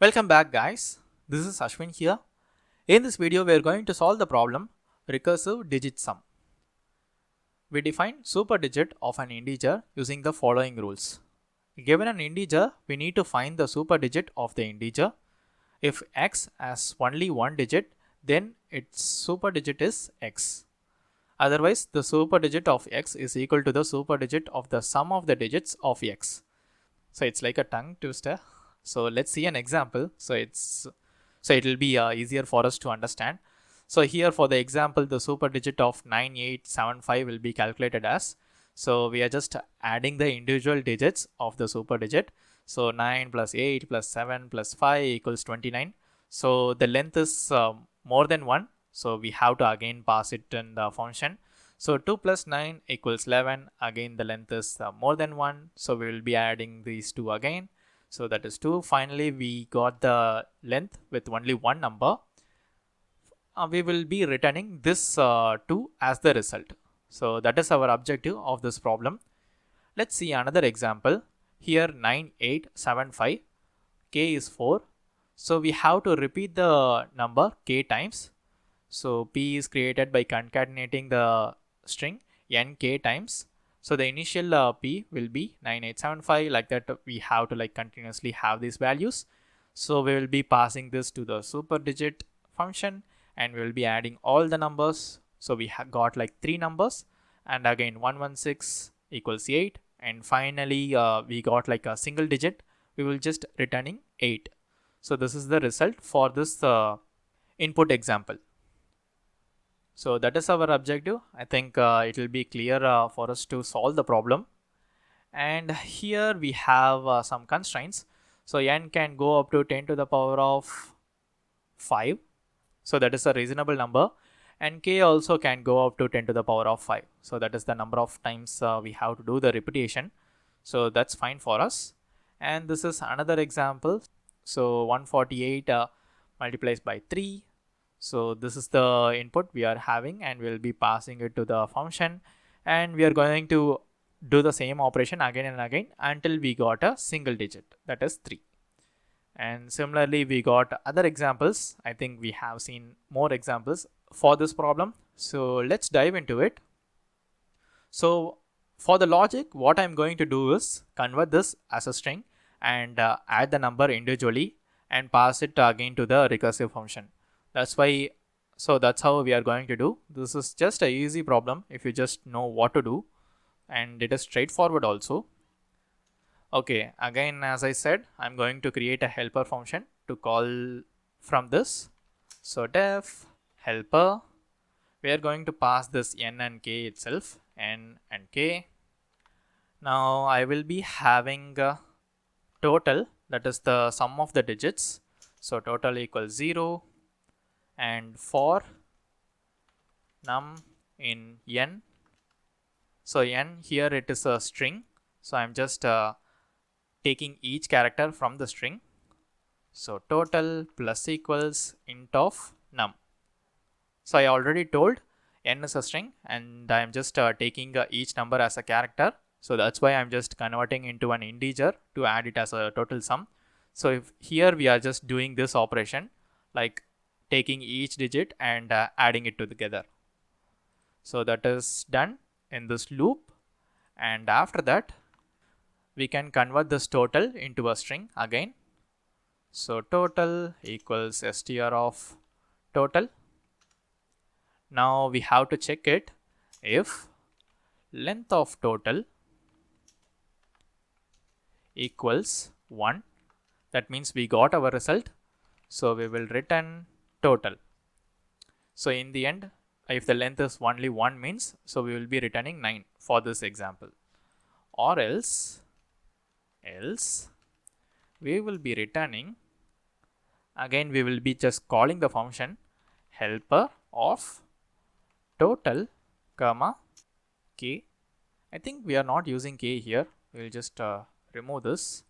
Welcome back guys, this is Ashwin here. In this video we are going to solve the problem recursive digit sum. We define super digit of an integer using the following rules. Given an integer, we need to find the super digit of the integer. If x has only one digit, then its super digit is x. Otherwise, the super digit of x is equal to the super digit of the sum of the digits of x. So it's like a tongue twister. So let's see an example. So it will be easier for us to understand. So here for the example, the super digit of 9875 will be calculated as. So we are just adding the individual digits of the super digit. So 9 plus 8 plus 7 plus 5 equals 29. So the length is more than 1. So we have to again pass it in the function. So 2 plus 9 equals 11. Again the length is more than 1. So we will be adding these two again. So that is 2. Finally we got the length with only one number. We will be returning this 2 as the result. So that is our objective of this problem. Let's see another example. Here 9875, k is 4. So we have to repeat the number k times. So p is created by concatenating the string nk times. So the initial p will be 9875. Like that we have to continuously have these values. So we will be passing this to the super digit function and we will be adding all the numbers. So we have got 3 numbers, and again 116 equals 8, and finally we got a single digit. We will just returning 8. So this is the result for this input example. So that is our objective. I think it will be clear for us to solve the problem. And here we have some constraints. So n can go up to 10 to the power of 5. So that is a reasonable number. And k also can go up to 10 to the power of 5. So that is the number of times we have to do the repetition. So that's fine for us. And this is another example. So 148 multiplies by 3. So this is the input we are having, and we'll be passing it to the function, and we are going to do the same operation again and again until we got a single digit, that is 3. And similarly we got other examples. I think we have seen more examples for this problem. So let's dive into it. So for the logic, what I'm going to do is convert this as a string and add the number individually and pass it again to the recursive function. That's how we are going to do. This is just a easy problem if you just know what to do, and it is straightforward also. Okay, again as I said, I'm going to create a helper function to call from this. So def helper, we are going to pass this n and k itself, n and k. Now I will be having total, that is the sum of the digits. So total equals 0, and for num in n. So n here it is a string. So I'm just taking each character from the string. So total plus equals int of num. So I already told n is a string, and I'm just taking each number as a character. So that's why I'm just converting into an integer to add it as a total sum. So if here we are just doing this operation, like taking each digit and adding it together. So that is done in this loop, and after that we can convert this total into a string again. So total equals str of total. Now we have to check it. If length of total equals 1, that means we got our result. So we will return total. So in the end, if the length is only 1 means, so we will be returning 9 for this example. Or else we will be returning, again we will be just calling the function helper of total comma k. I think we are not using k here. We will just remove this.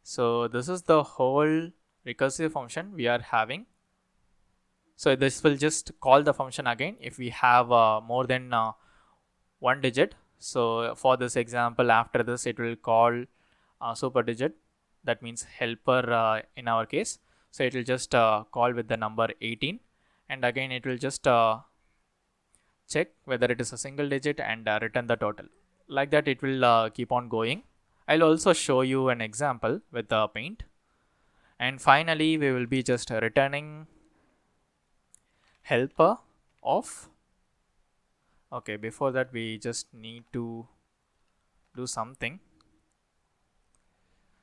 So this is the whole recursive function we are having. So this will just call the function again if we have more than one digit. So for this example, after this it will call super digit. that means helper in our case. So it will just call with the number 18, and again it will just check whether it is a single digit and return the total. Like that it will keep on going. I'll also show you an example with the paint. And finally we will be just returning helper of, okay, before that we just need to do something.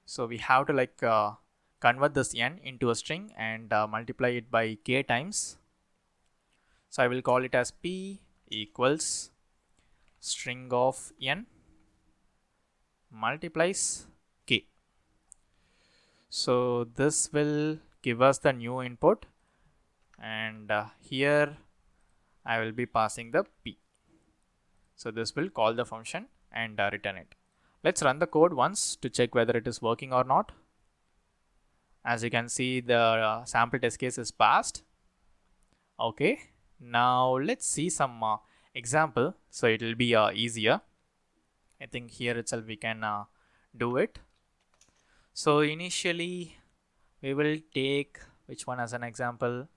So we have to like convert this n into a string and multiply it by k times. So I will call it as p equals string of n multiplies k. So this will give us the new input, and here I will be passing the p. So this will call the function and return it. Let's run the code once to check whether it is working or not. As you can see, the sample test case is passed. Okay, now let's see some example, so it will be easier. I think here itself we can do it. So initially we will take which one as an example.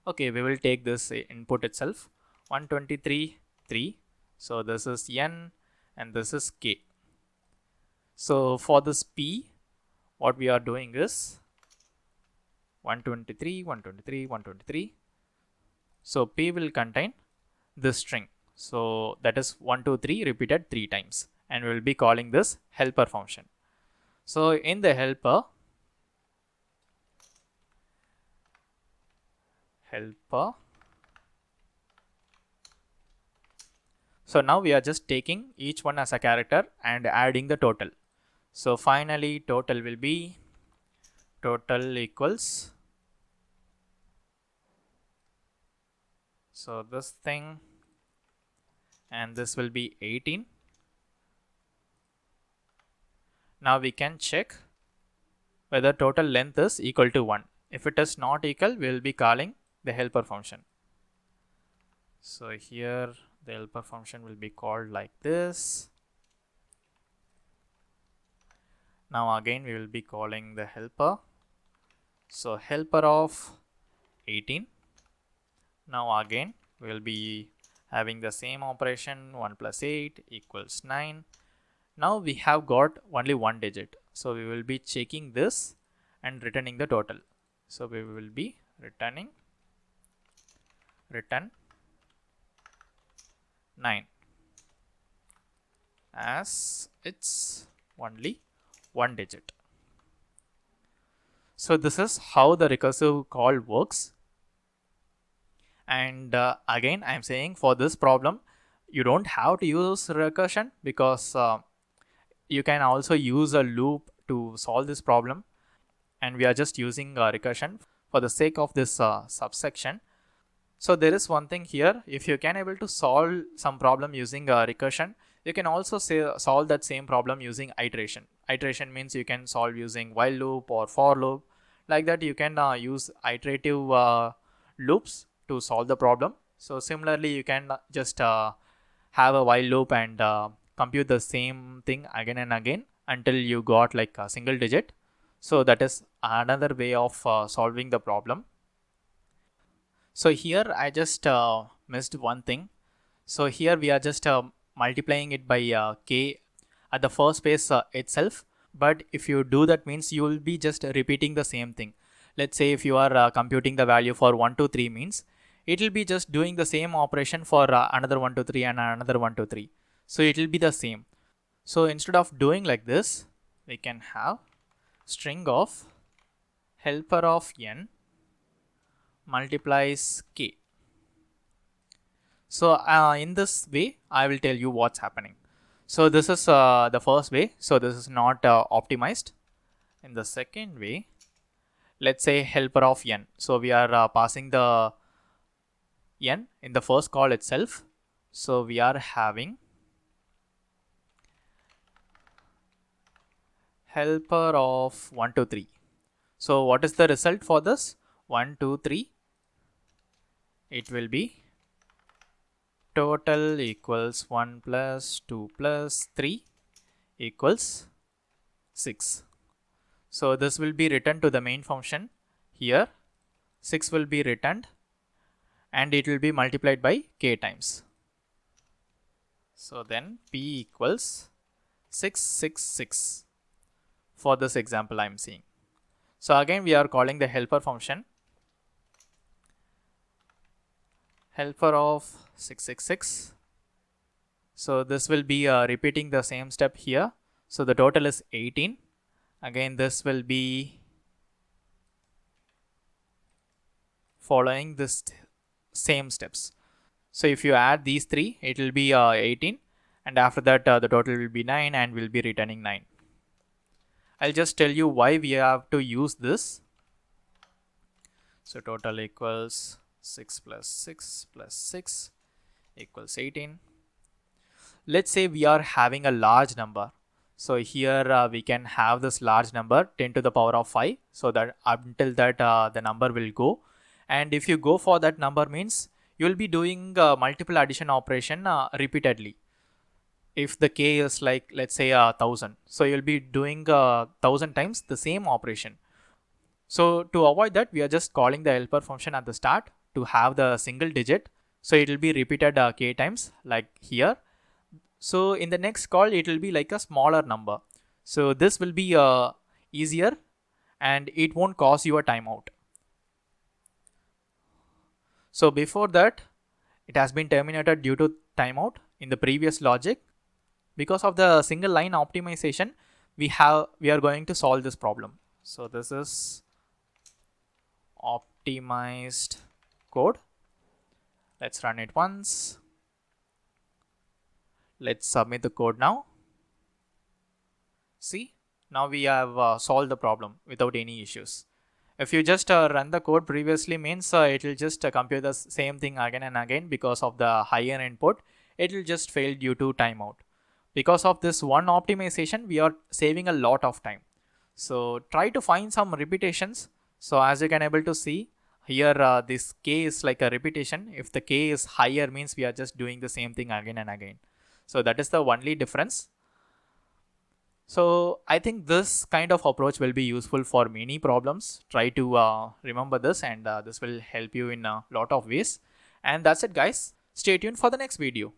Okay, we will take this input itself, 123 3. So this is n and this is k. So for this p, what we are doing is 123 123 123. So p will contain this string, so that is 123 repeated 3 times, and we will be calling this helper function. So in the helper, so now we are just taking each one as a character and adding the total. So finally total will be total equals, so this thing, and this will be 18. Now we can check whether total length is equal to 1. If it is not equal, we will be calling the helper function. So here the helper function will be called like this. Now again we will be calling the helper. So helper of 18. Now again we will be having the same operation, 1 plus 8 equals 9. Now we have got only one digit, so we will be checking this and returning the total. So we will be return 9 as it's only one digit. So this is how the recursive call works. And again I am saying, for this problem you don't have to use recursion, because you can also use a loop to solve this problem, and we are just using recursion for the sake of this subsection. So there is one thing here, if you can able to solve some problem using recursion, you can also solve that same problem using iteration. Iteration means you can solve using while loop or for loop. Like that you can use iterative loops to solve the problem. So similarly you can just have a while loop and compute the same thing again and again until you got like a single digit. So that is another way of solving the problem. So here I just missed one thing. So here we are just multiplying it by k at the first space itself. But if you do that, means you will be just repeating the same thing. Let's say if you are computing the value for 1 2 3, means it will be just doing the same operation for another 1 2 3 and another 1 2 3. So it will be the same. So instead of doing like this, we can have string of helper of n multiplies k. So in this way I will tell you what's happening. So this is the first way, so this is not optimized. In the second way, let's say helper of n, so we are passing the n in the first call itself. So we are having helper of 1 2 3. So what is the result for this 1 2 3? It will be total equals 1 plus 2 plus 3 equals 6. So this will be returned to the main function here. 6 will be returned and it will be multiplied by k times. So then p equals 666 for this example I am seeing. So again we are calling the helper function, helper of 666. So this will be repeating the same step here. So the total is 18. Again this will be following this same steps. So if you add these three, it will be 18, and after that the total will be 9 and we'll be returning 9. I'll just tell you why we have to use this. So total equals 6 plus 6 plus 6 equals 18. Let's say we are having a large number. So here we can have this large number 10 to the power of 5, so that until that the number will go. And if you go for that number means you will be doing multiple addition operation repeatedly. If the k is like, let's say 1000, so you'll be doing 1000 times the same operation. So to avoid that, we are just calling the helper function at the start to have the single digit. So it will be repeated k times like here. So in the next call, it will be like a smaller number. So this will be easier and it won't cause you a timeout. So before that, it has been terminated due to timeout in the previous logic. Because of the single line optimization, we are going to solve this problem. So this is optimized code. Let's run it once. Let's submit the code now. See, now we have solved the problem without any issues. If you just run the code previously means it will just compute the same thing again and again. Because of the higher input, it will just fail due to timeout. Because of this one optimization, we are saving a lot of time. So try to find some repetitions. So as you can able to see here, this k is like a repetition. If the k is higher means we are just doing the same thing again and again. So that is the only difference. So I think this kind of approach will be useful for many problems. Try to remember this, and this will help you in a lot of ways. And that's it guys. Stay tuned for the next video.